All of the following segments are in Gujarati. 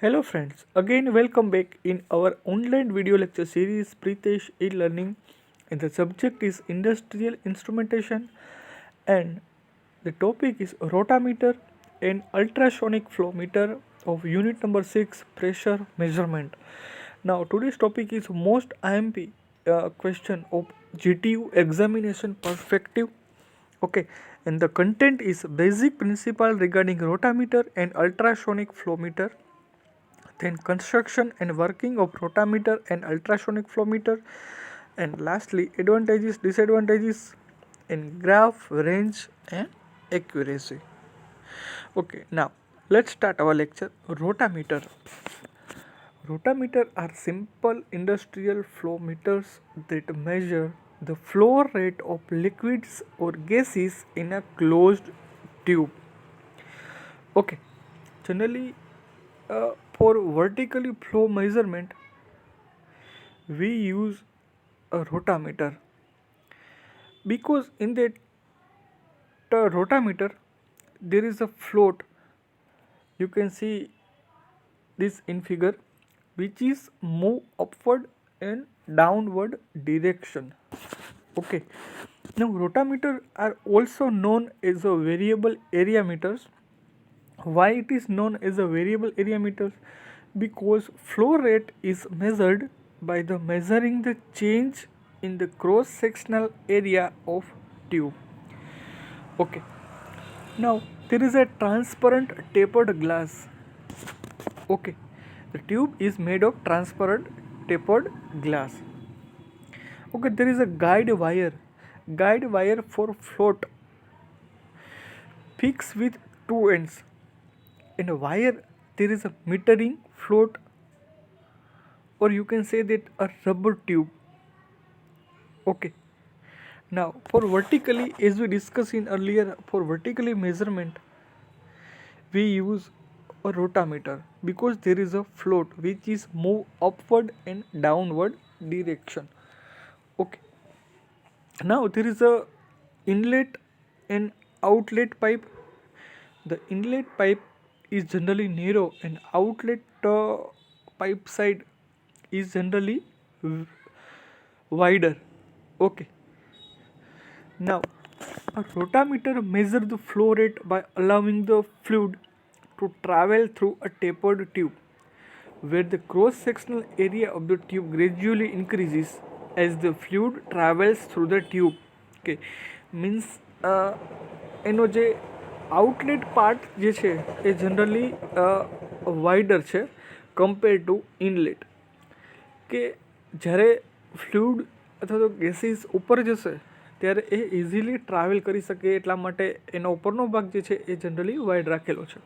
Hello friends, again welcome back in our online video lecture series Pritesh e-learning, and the subject is industrial instrumentation and the topic is rotameter and ultrasonic flow meter of unit number 6 pressure measurement. Now today's topic is most IMP question of GTU examination perspective. Okay, and the content is basic principle regarding rotameter and ultrasonic flow meter, then construction and working of rotameter and ultrasonic flow meter, and lastly advantages, disadvantages in graph, range and accuracy. Okay, now let's start our lecture. Rotameter are simple industrial flow meters that measure the flow rate of liquids or gases in a closed tube. Okay, generally for vertically flow measurement we use a rotameter, because in that rotameter there is a float. You can see this in figure, which is move upward and downward direction. Okay, now rotameter are also known as a variable area meters. Why it is known as a variable area meters? Because flow rate is measured by the measuring the change in the cross sectional area of tube. Okay, now there is a transparent tapered glass. Okay, the tube is made of transparent tapered glass. Okay, there is a guide wire for float fixed with two ends. In a wire there is a metering float, or you can say that a rubber tube. Okay, now for vertically, as we discussed in earlier, for vertically measurement we use a rotameter, because there is a float which is move upward and downward direction. Okay, now there is a inlet and outlet pipe. The inlet pipe is generally narrow and outlet pipe side is generally wider. Okay, now a rotameter measures the flow rate by allowing the fluid to travel through a tapered tube, where the cross sectional area of the tube gradually increases as the fluid travels through the tube. Okay, means એનો જે આઉટલેટ પાર્ટ જે છે એ જનરલી વાઇડર છે કમ્પેર ટુ ઇનલેટ, કે જ્યારે ફ્લુઇડ અથવા તો ગેસીસ ઉપર જશે ત્યારે એ ઇઝીલી ટ્રાવેલ કરી શકે એટલા માટે એનો ઉપરનો ભાગ જે છે એ જનરલી વાઇડ રાખેલો છે.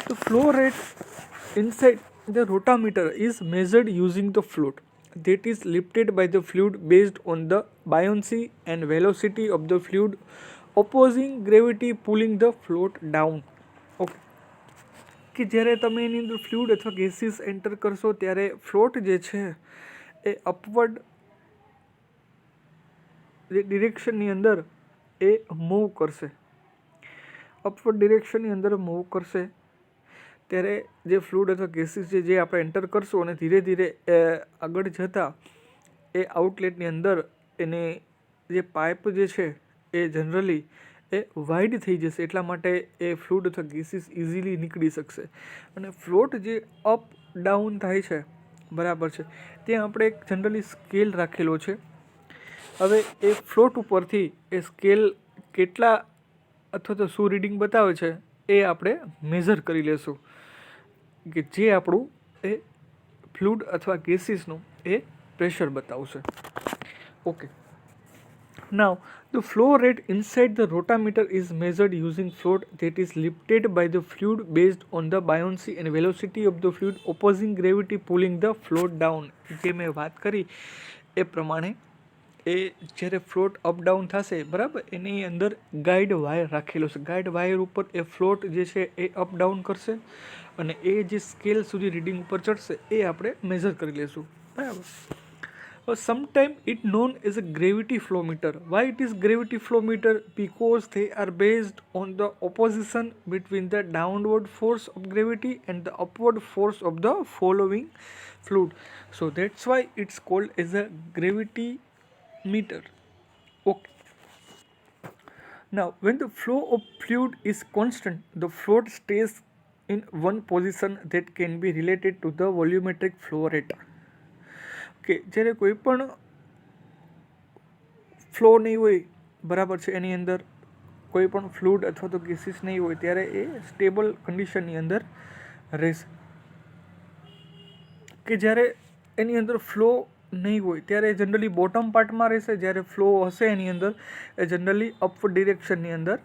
તો flow rate inside the rotameter is measured using the float that is lifted by the fluid based on the buoyancy and velocity of the fluid opposing gravity pulling the float down. Okay, કે જ્યારે તમે એની અંદર ફ્લુઇડ અથવા ગેસીસ એન્ટર કરશો ત્યારે ફ્લોટ જે છે એ અપવર્ડ ડિરેક્શનની અંદર એ મૂવ કરશે, અપવર્ડ ડિરેક્શનની અંદર મૂવ કરશે. ત્યારે જે ફ્લુઇડ અથવા ગેસીસ જે આપણે એન્ટર કરશું અને ધીરે ધીરે આગળ જતાં એ આઉટલેટની અંદર એની જે પાઇપ જે છે એ જનરલી એ વાઇડ થઈ જશે, એટલા માટે એ ફ્લુઇડ અથવા ગેસીસ ઇઝીલી નીકળી શકશે. અને ફ્લોટ જે અપ ડાઉન થાય છે, બરાબર છે, ત્યાં આપણે એક જનરલી સ્કેલ રાખેલો છે. હવે એ ફ્લોટ ઉપરથી એ સ્કેલ કેટલા અથવા તો શું રીડિંગ બતાવે છે એ આપણે મેઝર કરી લેશું, કે જે આપણું એ ફ્લુઇડ અથવા ગેસીસનું એ પ્રેશર બતાવશે. Okay, now the flow rate inside the rotameter is measured using float that is lifted by the fluid based on the buoyancy and velocity of the fluid opposing gravity pulling the float down. જે મેં વાત કરી એ પ્રમાણે એ જ્યારે ફ્લોટ અપ ડાઉન થશે, બરાબર, એની અંદર ગાઈડ વાયર રાખેલો છે. ગાઈડ વાયર ઉપર એ ફ્લોટ જે છે એ અપ ડાઉન કરશે અને એ જે સ્કેલ સુધી રીડિંગ ઉપર ચડશે એ આપણે મેઝર કરી લેશું, બરાબર. Sometimes it known as a gravity flow meter. Why it is gravity flow meter? Because they are based on the opposition between the downward force of gravity and the upward force of the following fluid. So that's why it's called as a gravity meter. Okay. Now, when the flow of fluid is constant, the float stays in one position that can be related to the volumetric flow rate. કે જ્યારે કોઈ પણ ફ્લો નહીં હોય બરાબર છે એની અંદર કોઈ પણ ફ્લુઇડ અથવા તો ગેસીસ નહીં હોય ત્યારે એ સ્ટેબલ કન્ડિશનની અંદર રહેશે કે જ્યારે એની અંદર ફ્લો નહીં હોય ત્યારે જનરલી બોટમ પાર્ટમાં રહેશે, જ્યારે ફ્લો હશે એની અંદર એ જનરલી અપવર્ડ ડિરેક્શનની અંદર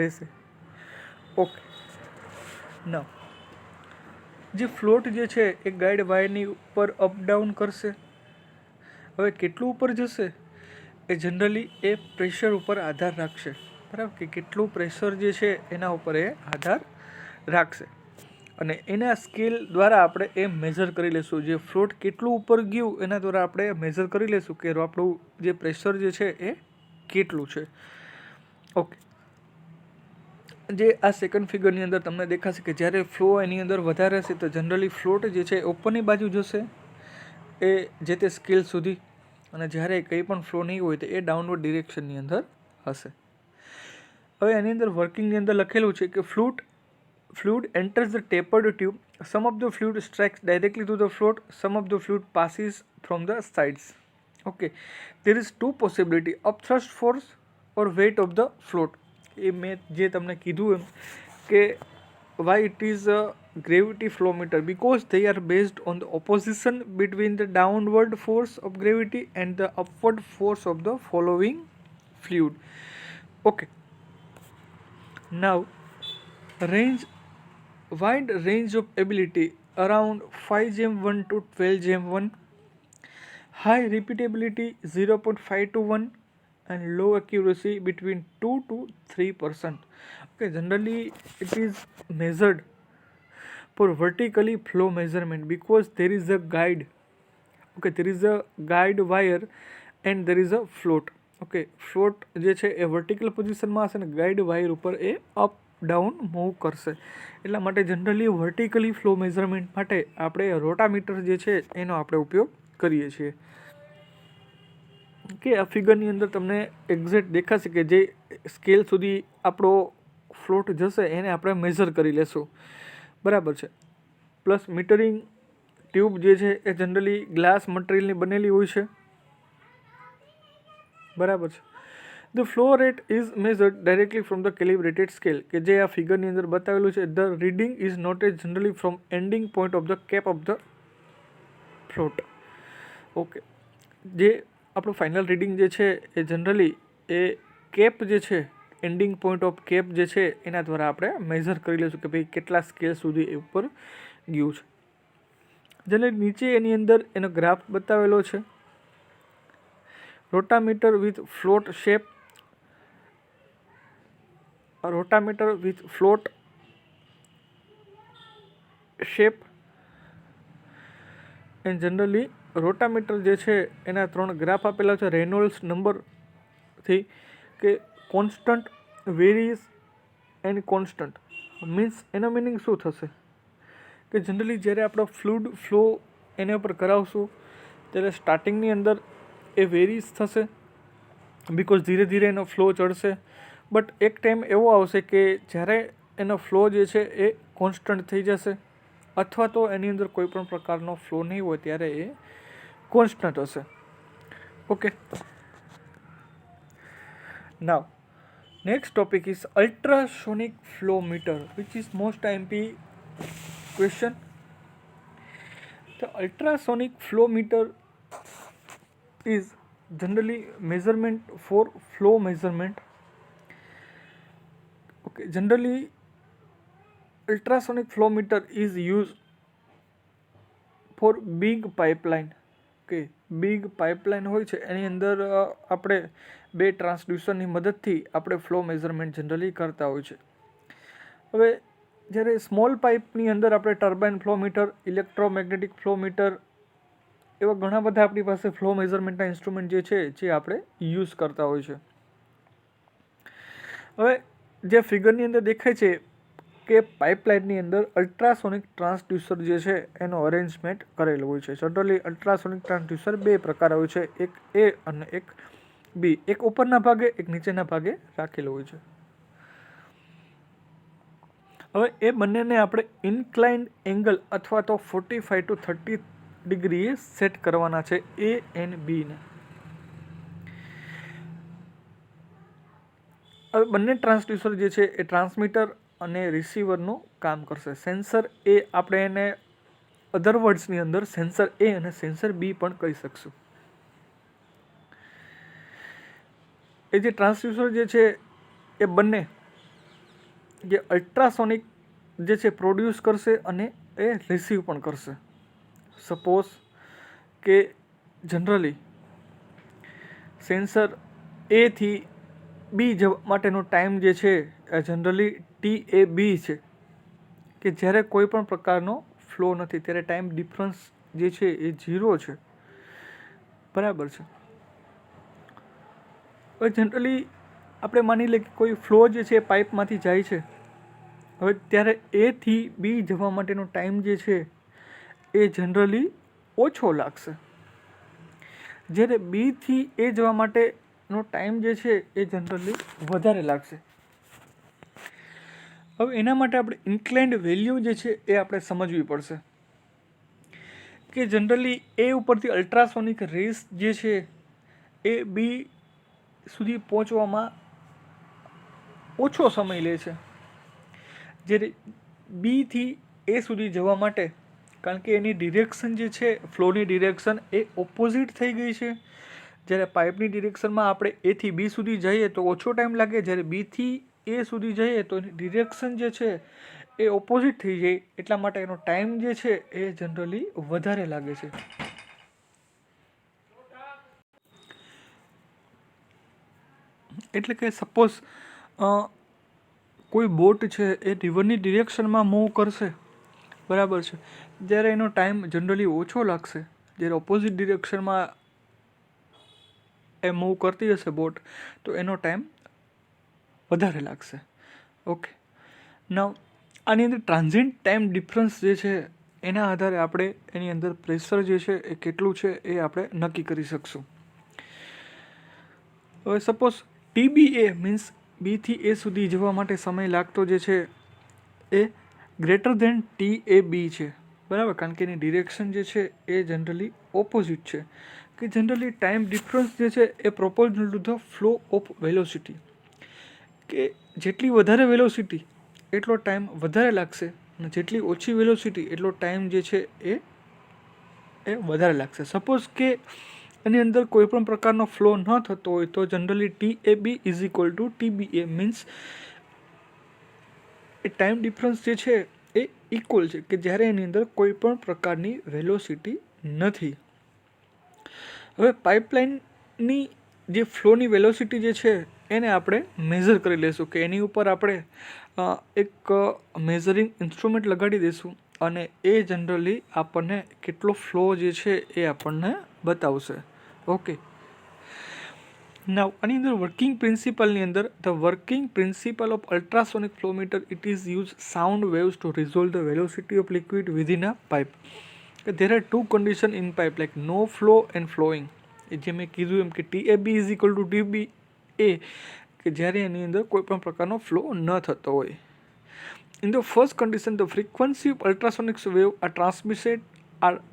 રહેશે. ઓકે, ના જે ફ્લોટ જે છે એ ગાઈડ વાયરની ઉપર અપ ડાઉન કરશે. હવે કેટલું ઉપર જશે એ જનરલી એ પ્રેશર ઉપર આધાર રાખશે, બરાબર, કે કેટલું પ્રેશર જે છે એના ઉપર એ આધાર રાખશે અને એના સ્કેલ દ્વારા આપણે એ મેઝર કરી લઈશું. જે ફ્લોટ કેટલું ઉપર ગયું એના દ્વારા આપણે મેઝર કરી લઈશું કે આપણું જે પ્રેશર જે છે એ કેટલું છે. ઓકે, જે આ સેકન્ડ ફિગરની અંદર તમને દેખાશે કે જ્યારે ફ્લો એની અંદર વધારે હશે તો જનરલી ફ્લોટ જે છે ઉપરની બાજુ જશે એ જે તે સ્કેલ સુધી, અને જ્યારે કંઈ પણ ફ્લો નહીં હોય તો એ ડાઉનવર્ડ ડિરેક્શનની અંદર હશે. હવે એની અંદર વર્કિંગની અંદર લખેલું છે કે fluid enters the tapered tube. Some of the fluid strikes directly to the float, some of the fluid passes from the sides. Okay, there is two possibility, upthrust force or weight of the float. એ મેં જે તમને કીધું એમ કે why it is a gravity flow meter, because they are based on the opposition between the downward force of gravity and the upward force of the following fluid. Okay, now wide range of ability around 5 GM1 to 12 GM1, high repeatability 0.5 to 1 and low accuracy between 2 to 3%. Okay, generally it is measured for vertically flow measurement because there is a guide. Okay, there is a guide wire and there is a float. Okay, float જે છે એ વર્ટિકલ પોઝિશનમાં હશે ને ગાઈડ વાયર ઉપર એ અપ ડાઉન મૂવ કરશે. એટલા માટે જનરલી વર્ટિકલી ફ્લો મેઝરમેન્ટ માટે આપણે રોટામીટર જે છે એનો આપણે ઉપયોગ કરીએ છીએ. કે આ ફિગરની અંદર તમને એક્ઝેક્ટ દેખાશે કે જે સ્કેલ સુધી આપણો ફ્લોટ જશે એને આપણે મેઝર કરી લેશું, બરાબર છે. પ્લસ મીટરિંગ ટ્યુબ જે છે એ જનરલી ગ્લાસ મટીરિયલની બનેલી હોય છે, બરાબર છે. The flow rate is measured directly from the calibrated scale, કે જે આ ફિગરની અંદર બતાવેલું છે. The reading is noted generally from ending point of the cap of the float. Okay, જે આપણું ફાઇનલ રીડિંગ જે છે એ જનરલી એ કેપ જે છે એન્ડિંગ પોઈન્ટ ઓફ કેપ જે છે એના દ્વારા આપણે મેઝર કરી લઈશું કે ભાઈ કેટલા સ્કેલ સુધી એ ઉપર ગયું છે. જેને નીચે એની અંદર એનો ગ્રાફ બતાવેલો છે. Rotameter with float shape, rotameter with float shape and generally rotameter જે છે એના 3 ગ્રાફ આપેલા છે રેનોલ્ડ્સ નંબરથી, કે constant, varies and constant. Means એનો મિનિંગ શું થશે કે જનરલી જ્યારે આપણો ફ્લુઇડ ફ્લો એના ઉપર કરાવશું ત્યારે સ્ટાર્ટિંગની અંદર એ વેરીઝ થશે બિકોઝ ધીરે ધીરે એનો ફ્લો ચડશે. બટ એક ટાઈમ એવો આવશે કે જ્યારે એનો ફ્લો જે છે એ કોન્સ્ટન્ટ થઈ જશે અથવા તો એની અંદર કોઈ પણ પ્રકારનો ફ્લો નહીં હોય ત્યારે એ કોન્સ્ટન્ટ હશે. Okay, now next topic is ultrasonic flow meter, which is most IMP question. The ultrasonic flow meter is generally measurement for flow measurement. Okay, generally ultrasonic flow meter is used for big pipeline. કે બિગ પાઇપલાઇન હોય છે એની અંદર આપણે 2 ટ્રાન્સડ્યુસરની મદદથી આપણે ફ્લો મેઝરમેન્ટ જનરલી કરતા હોય છે. હવે જ્યારે સ્મોલ પાઇપની અંદર આપણે turbine flow meter, electromagnetic flow meter એવા ઘણા બધા આપણી પાસે ફ્લો મેઝરમેન્ટના ઇન્સ્ટ્રુમેન્ટ જે છે જે આપણે યુઝ કરતા હોય છે. હવે જે ફિગરની અંદર દેખાય છે કે પાઇપલાઇનની અંદર અલ્ટ્રાસોનિક ટ્રાન્સડ્યુસર જે છે એનો અરેન્જમેન્ટ કરેલું હોય છે. જનરલી અલ્ટ્રાસોનિક ટ્રાન્સડ્યુસર બે પ્રકાર હોય છે, એક એ અને એક બી. એક ઉપરના ભાગે, એક નીચેના ભાગે રાખેલું હોય છે. હવે એ બંનેને આપણે ઇન્ક્લાઇન્ડ એંગલ અથવા તો 45 to 30 ડિગ્રીએ સેટ કરવાના છે, એ એન્ડ બીને. હવે બંને ટ્રાન્સડ્યુસર જે છે એ ટ્રાન્સમીટર અને રિસીવરનું કામ કરશે. સેન્સર એ આપણે એને અધર વર્ડ્સની અંદર સેન્સર એ અને સેન્સર બી પણ કહી શકશું. એ જે ટ્રાન્સડ્યુસર જે છે એ બંને જે અલ્ટ્રાસોનિક જે છે પ્રોડ્યુસ કરશે અને એ રિસીવ પણ કરશે. સપોઝ કે જનરલી સેન્સર એથી બી જવા માટેનો ટાઈમ જે છે એ જનરલી TAB છે, કે જ્યારે કોઈ પણ પ્રકારનો ફ્લો નથી ત્યારે ટાઈમ ડિફરન્સ જે છે એ 0 છે. બરાબર છે. હવે જનરલી આપણે માની લઈએ કે કોઈ ફ્લો જે છે એ પાઇપમાંથી જાય છે. હવે ત્યારે એથી બી જવા માટેનો ટાઈમ જે છે એ જનરલી ઓછો લાગશે, જ્યારે બીથી એ જવા માટેનો ટાઈમ જે છે એ જનરલી વધારે લાગશે. હવે એના માટે આપણે ઇન્ક્લાઇન્ડ વેલ્યુ જે છે એ આપણે સમજવી પડશે કે જનરલી એ ઉપરથી અલ્ટ્રાસોનિક રેસ જે છે એ બી સુધી પહોંચવામાં ઓછો સમય લે છે, જ્યારે બીથી એ સુધી જવા માટે, કારણ કે એની ડિરેક્શન જે છે ફ્લોની ડિરેક્શન એ ઓપોઝિટ થઈ ગઈ છે. જ્યારે પાઇપની ડિરેક્શનમાં આપણે એથી બી સુધી જઈએ તો ઓછો ટાઈમ લાગે, જ્યારે બીથી એ સુધી જઈએ તો એની ડિરેક્શન જે છે એ ઓપોઝિટ થઈ જાય, એટલા માટે એનો ટાઈમ જે છે એ જનરલી વધારે લાગે છે. એટલે કે સપોઝ કોઈ બોટ છે એ રિવરની ડિરેક્શનમાં મૂવ કરશે, બરાબર છે, જ્યારે એનો ટાઈમ જનરલી ઓછો લાગશે. જ્યારે ઓપોઝિટ ડિરેક્શનમાં એ મૂવ કરતી હશે બોટ તો એનો ટાઈમ વધારે લાગશે. ઓકે, નાઉ આની અંદર ટ્રાન્ઝિન્ટ ટાઈમ ડિફરન્સ જે છે એના આધારે આપણે એની અંદર પ્રેશર જે છે એ કેટલું છે એ આપણે નક્કી કરી શકશું. હવે સપોઝ TBA મીન્સ બીથી એ સુધી જવા માટે સમય લાગતો જે છે એ ગ્રેટર ધેન TAB છે, બરાબર, કારણ કે એની ડિરેક્શન જે છે એ જનરલી ઓપોઝિટ છે, કે જનરલી ટાઈમ ડિફરન્સ જે છે એ proportional to the flow of velocity, કે જેટલી વધારે વેલોસિટી એટલો ટાઈમ વધારે લાગશે અને જેટલી ઓછી વેલોસિટી એટલો ટાઈમ જે છે એ વધારે લાગશે. સપોઝ કે એની અંદર કોઈ પણ પ્રકારનો ફ્લો ન થતો હોય તો generally TAB is equal to TBA means A time difference જે છે એ ઇક્વલ છે, કે જ્યારે એની અંદર કોઈ પણ પ્રકારની વેલોસિટી નથી. હવે પાઇપલાઇનની જે ફ્લોની વેલોસિટી જે છે એને આપણે મેઝર કરી લઈશું, કે એની ઉપર આપણે એક મેઝરિંગ ઇન્સ્ટ્રુમેન્ટ લગાડી દઈશું અને એ જનરલી આપણને કેટલો ફ્લો જે છે એ આપણને બતાવશે. ઓકે, નાઉ આની અંદર વર્કિંગ પ્રિન્સિપલની અંદર the working principle of ultrasonic flowmeter it is use sound waves to resolve the velocity of liquid within a pipe. There are two conditions in pipe like no flow and flowing. જે મેં કીધું એમ કે TAB is equal to TBA, કે જ્યારે એની અંદર કોઈ પણ પ્રકારનો ફ્લો ન થતો હોય. In the first condition, the frequency of ultrasonic wave are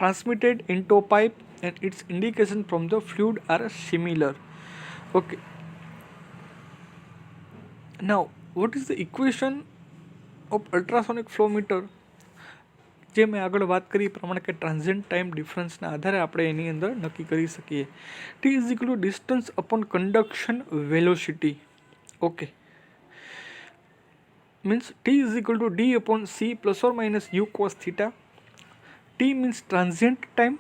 transmitted into a pipe and its indication from the fluid are similar. Okay. Now, what is the equation of ultrasonic flow meter? જે મેં આગળ વાત કરી એ પ્રમાણે કે ટ્રાન્ઝિન્ટ ટાઈમ ડિફરન્સના આધારે આપણે એની અંદર નક્કી કરી શકીએ. T is equal to distance upon conduction velocity. Okay, means T is equal to D upon C plus or minus U cos theta. T means transient time.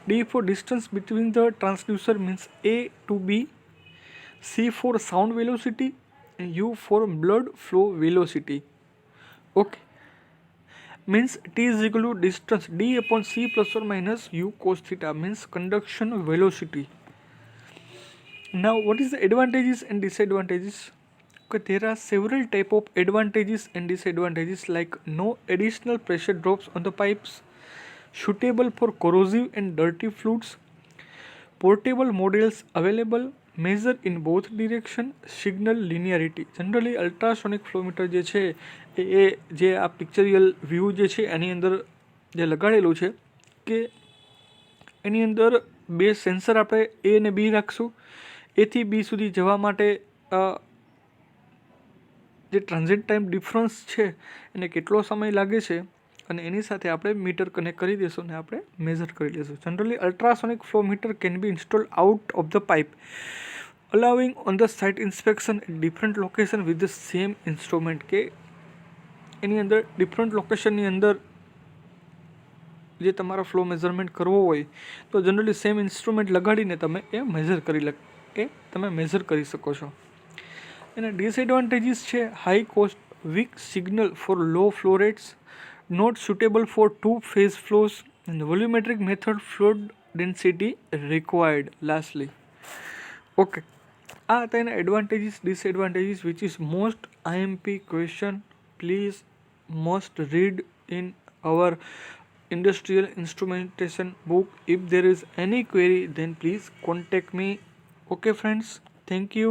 D for distance between the transducer means A to B. C for sound velocity and U for blood flow velocity. Okay. means T is equal to distance d upon c plus or minus u cos theta, means conduction velocity. Now what is the advantages and disadvantages? Okay, there are several type of advantages and disadvantages, like no additional pressure drops on the pipes, suitable for corrosive and dirty fluids, portable models available, measure in both direction, signal linearity. Generally ultrasonic flowmeter જે છે એ જે આ પિક્ચરિયલ વ્યૂ જે છે એની અંદર જે લગાડેલું છે કે એની અંદર બે સેન્સર આપણે એ અને બી રાખશું. એથી બી સુધી જવા માટે જે ટ્રાન્ઝિટ ટાઈમ ડિફરન્સ છે એને કેટલો સમય લાગે છે અને એની સાથે આપણે મીટર કનેક્ટ કરી દઈશું અને આપણે મેઝર કરી લઈશું. Generally ultrasonic flow meter can be install out of the pipe, allowing on the site inspection at different location with the same instrument. કે એની અંદર ડિફરન્ટ લોકેશનની અંદર જે તમારા ફ્લો મેઝરમેન્ટ કરવો હોય તો જનરલી સેમ ઇન્સ્ટ્રુમેન્ટ લગાડીને તમે એ મેઝર કરી શકો છો. એના ડિસએડવાન્ટેજીસ છે high cost, weak signal for low flow rates, not suitable for two phase flows, and volumetric method fluid density required. Lastly, okay, આ હતા એના advantages disadvantages which is most IMP question. Please must read in our industrial instrumentation book. If there is any query then please contact me. Okay friends, thank you.